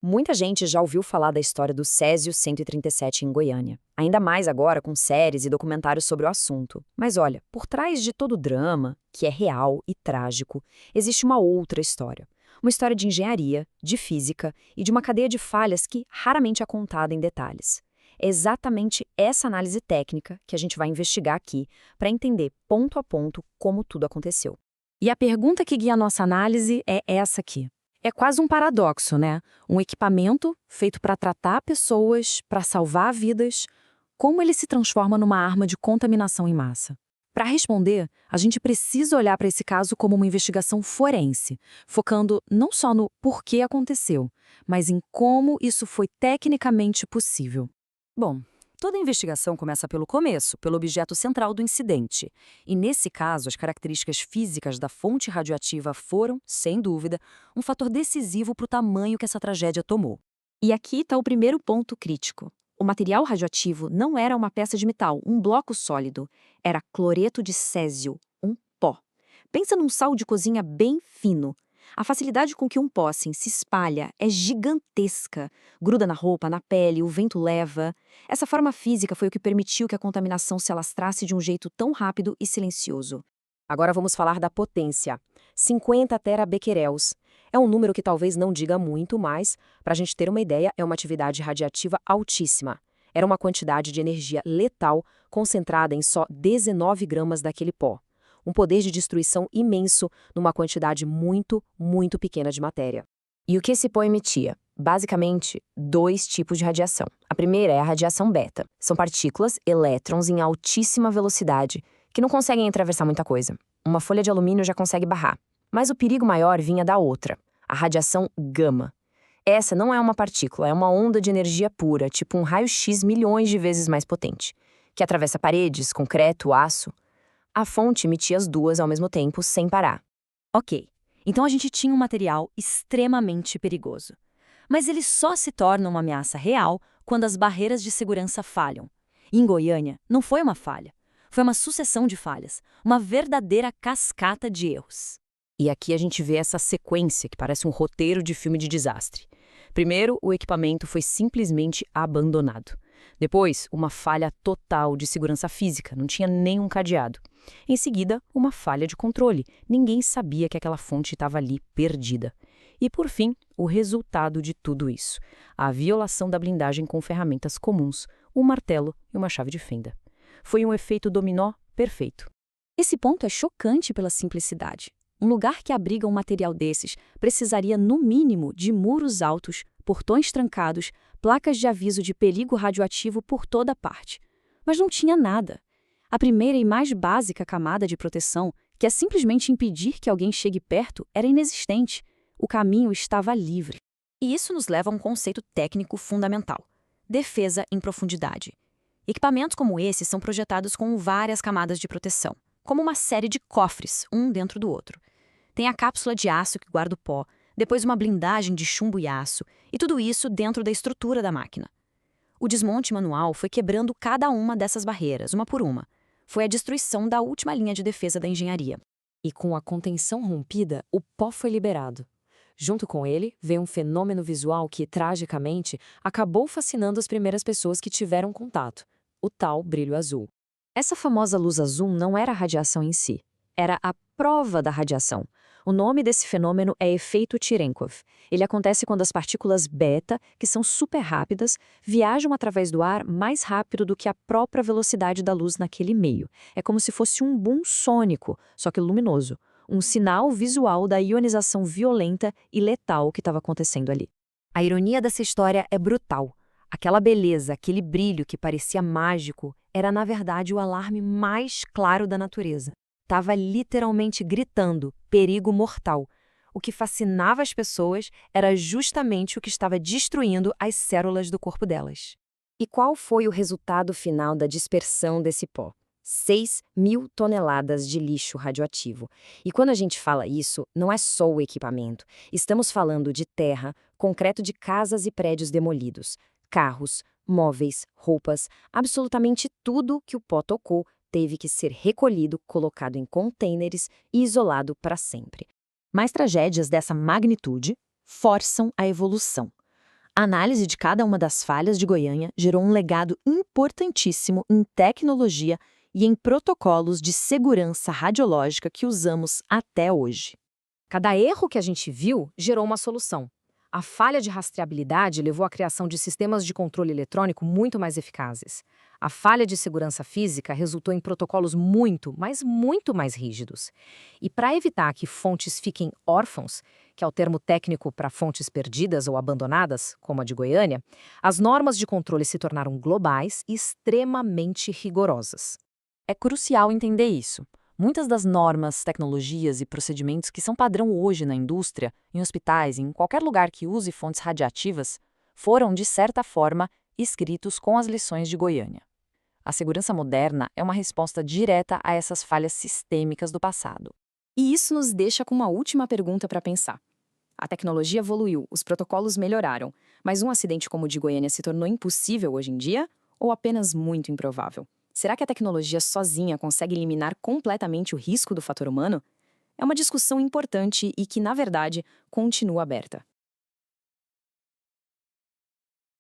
Muita gente já ouviu falar da história do Césio-137 em Goiânia, ainda mais agora com séries e documentários sobre o assunto. Mas olha, por trás de todo o drama, que é real e trágico, existe uma outra história. Uma história de engenharia, de física e de uma cadeia de falhas que raramente é contada em detalhes. É exatamente essa análise técnica que a gente vai investigar aqui para entender ponto a ponto como tudo aconteceu. E a pergunta que guia a nossa análise é essa aqui. É quase um paradoxo, né? Um equipamento feito para tratar pessoas, para salvar vidas, como ele se transforma numa arma de contaminação em massa? Para responder, a gente precisa olhar para esse caso como uma investigação forense, focando não só no porquê aconteceu, mas em como isso foi tecnicamente possível. Bom, toda investigação começa pelo começo, pelo objeto central do incidente. E nesse caso, as características físicas da fonte radioativa foram, sem dúvida, um fator decisivo para o tamanho que essa tragédia tomou. E aqui está o primeiro ponto crítico. O material radioativo não era uma peça de metal, um bloco sólido. Era cloreto de césio, um pó. Pensa num sal de cozinha bem fino. A facilidade com que um pó assim se espalha é gigantesca. Gruda na roupa, na pele, o vento leva. Essa forma física foi o que permitiu que a contaminação se alastrasse de um jeito tão rápido e silencioso. Agora vamos falar da potência. 50 terabequerels. É um número que talvez não diga muito, mas, para a gente ter uma ideia, é uma atividade radiativa altíssima. Era uma quantidade de energia letal concentrada em só 19 gramas daquele pó. Um poder de destruição imenso numa quantidade muito, muito pequena de matéria. E o que esse pó emitia? Basicamente, dois tipos de radiação. A primeira é a radiação beta. São partículas, elétrons em altíssima velocidade, que não conseguem atravessar muita coisa. Uma folha de alumínio já consegue barrar. Mas o perigo maior vinha da outra, a radiação gama. Essa não é uma partícula, é uma onda de energia pura, tipo um raio-x milhões de vezes mais potente, que atravessa paredes, concreto, aço. A fonte emitia as duas ao mesmo tempo, sem parar. Ok, então a gente tinha um material extremamente perigoso. Mas ele só se torna uma ameaça real quando as barreiras de segurança falham. E em Goiânia, não foi uma falha. Foi uma sucessão de falhas, uma verdadeira cascata de erros. E aqui a gente vê essa sequência que parece um roteiro de filme de desastre. Primeiro, o equipamento foi simplesmente abandonado. Depois, uma falha total de segurança física, não tinha nenhum cadeado. Em seguida, uma falha de controle. Ninguém sabia que aquela fonte estava ali, perdida. E, por fim, o resultado de tudo isso. A violação da blindagem com ferramentas comuns, um martelo e uma chave de fenda. Foi um efeito dominó perfeito. Esse ponto é chocante pela simplicidade. Um lugar que abriga um material desses precisaria, no mínimo, de muros altos, portões trancados, placas de aviso de perigo radioativo por toda parte. Mas não tinha nada. A primeira e mais básica camada de proteção, que é simplesmente impedir que alguém chegue perto, era inexistente. O caminho estava livre. E isso nos leva a um conceito técnico fundamental: defesa em profundidade. Equipamentos como esse são projetados com várias camadas de proteção, como uma série de cofres, um dentro do outro. Tem a cápsula de aço que guarda o pó, depois uma blindagem de chumbo e aço, e tudo isso dentro da estrutura da máquina. O desmonte manual foi quebrando cada uma dessas barreiras, uma por uma. Foi a destruição da última linha de defesa da engenharia. E com a contenção rompida, o pó foi liberado. Junto com ele, veio um fenômeno visual que, tragicamente, acabou fascinando as primeiras pessoas que tiveram contato: o tal brilho azul. Essa famosa luz azul não era a radiação em si, era a prova da radiação. O nome desse fenômeno é efeito Cherenkov. Ele acontece quando as partículas beta, que são super rápidas, viajam através do ar mais rápido do que a própria velocidade da luz naquele meio. É como se fosse um boom sônico, só que luminoso. Um sinal visual da ionização violenta e letal que estava acontecendo ali. A ironia dessa história é brutal. Aquela beleza, aquele brilho que parecia mágico, era na verdade o alarme mais claro da natureza. Estava literalmente gritando perigo mortal. O que fascinava as pessoas era justamente o que estava destruindo as células do corpo delas. E qual foi o resultado final da dispersão desse pó? 6.000 toneladas de lixo radioativo. E quando a gente fala isso, não é só o equipamento. Estamos falando de terra, concreto de casas e prédios demolidos, carros, móveis, roupas, absolutamente tudo que o pó tocou teve que ser recolhido, colocado em contêineres e isolado para sempre. Mas tragédias dessa magnitude forçam a evolução. A análise de cada uma das falhas de Goiânia gerou um legado importantíssimo em tecnologia e em protocolos de segurança radiológica que usamos até hoje. Cada erro que a gente viu gerou uma solução. A falha de rastreabilidade levou à criação de sistemas de controle eletrônico muito mais eficazes. A falha de segurança física resultou em protocolos muito, mas muito mais rígidos. E para evitar que fontes fiquem órfãos, que é o termo técnico para fontes perdidas ou abandonadas, como a de Goiânia, as normas de controle se tornaram globais e extremamente rigorosas. É crucial entender isso. Muitas das normas, tecnologias e procedimentos que são padrão hoje na indústria, em hospitais e em qualquer lugar que use fontes radiativas, foram, de certa forma, escritos com as lições de Goiânia. A segurança moderna é uma resposta direta a essas falhas sistêmicas do passado. E isso nos deixa com uma última pergunta para pensar. A tecnologia evoluiu, os protocolos melhoraram, mas um acidente como o de Goiânia se tornou impossível hoje em dia ou apenas muito improvável? Será que a tecnologia sozinha consegue eliminar completamente o risco do fator humano? É uma discussão importante e que, na verdade, continua aberta.